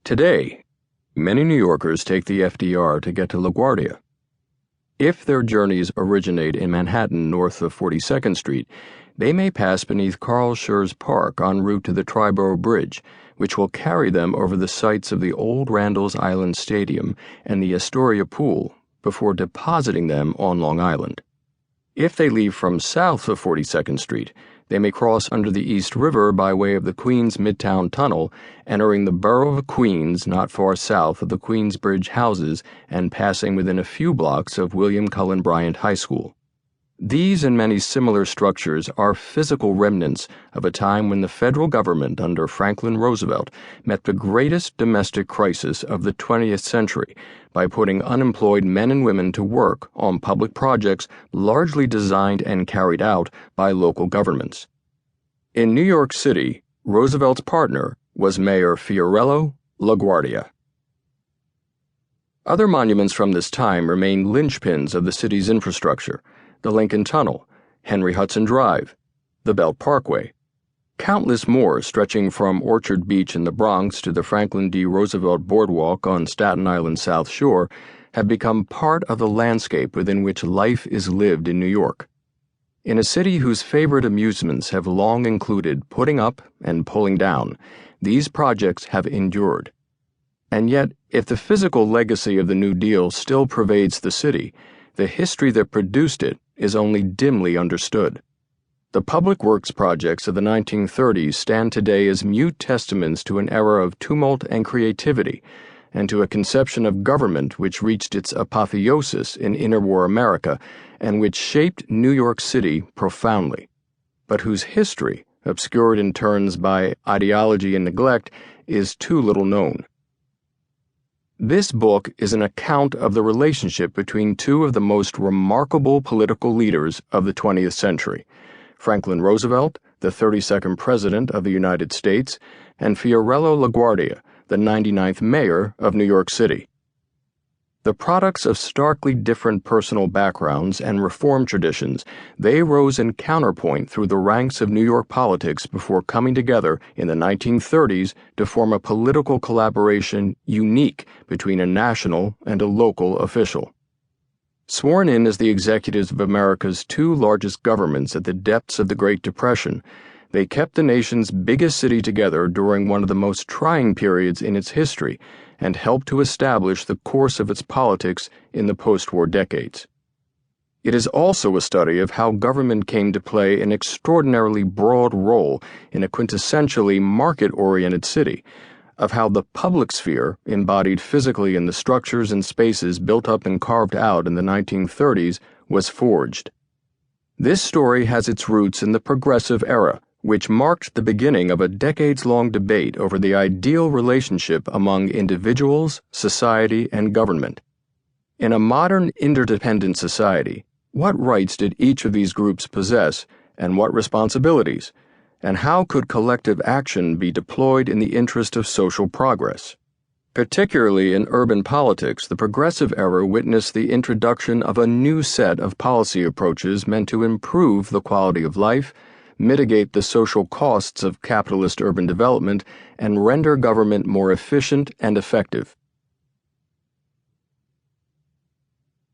Today, many New Yorkers take the FDR to get to LaGuardia. If their journeys originate in Manhattan north of 42nd Street, they may pass beneath Carl Schurz Park en route to the Triborough Bridge, which will carry them over the sites of the old Randall's Island Stadium and the Astoria Pool before depositing them on Long Island. If they leave from south of 42nd Street, they may cross under the East River by way of the Queens Midtown Tunnel, entering the borough of Queens not far south of the Queensbridge houses and passing within a few blocks of William Cullen Bryant High School. These and many similar structures are physical remnants of a time when the federal government under Franklin Roosevelt met the greatest domestic crisis of the 20th century by putting unemployed men and women to work on public projects largely designed and carried out by local governments. In New York City, Roosevelt's partner was Mayor Fiorello La Guardia. Other monuments from this time remain linchpins of the city's infrastructure: the Lincoln Tunnel, Henry Hudson Drive, the Belt Parkway. Countless more stretching from Orchard Beach in the Bronx to the Franklin D. Roosevelt Boardwalk on Staten Island's South Shore have become part of the landscape within which life is lived in New York. In a city whose favorite amusements have long included putting up and pulling down, these projects have endured. And yet, if the physical legacy of the New Deal still pervades the city, the history that produced it is only dimly understood. The public works projects of the 1930s stand today as mute testaments to an era of tumult and creativity, and to a conception of government which reached its apotheosis in interwar America and which shaped New York City profoundly, but whose history, obscured in turns by ideology and neglect, is too little known. This book is an account of the relationship between two of the most remarkable political leaders of the 20th century, Franklin Roosevelt, the 32nd President of the United States, and Fiorello La Guardia, the 99th Mayor of New York City. The products of starkly different personal backgrounds and reform traditions, they rose in counterpoint through the ranks of New York politics before coming together in the 1930s to form a political collaboration unique between a national and a local official. Sworn in as the executives of America's two largest governments at the depths of the Great Depression, they kept the nation's biggest city together during one of the most trying periods in its history and helped to establish the course of its politics in the post-war decades. It is also a study of how government came to play an extraordinarily broad role in a quintessentially market-oriented city, of how the public sphere, embodied physically in the structures and spaces built up and carved out in the 1930s, was forged. This story has its roots in the Progressive Era, which marked the beginning of a decades-long debate over the ideal relationship among individuals, society, and government. In a modern interdependent society, what rights did each of these groups possess, and what responsibilities, and how could collective action be deployed in the interest of social progress? Particularly in urban politics, the Progressive Era witnessed the introduction of a new set of policy approaches meant to improve the quality of life, mitigate the social costs of capitalist urban development, and render government more efficient and effective.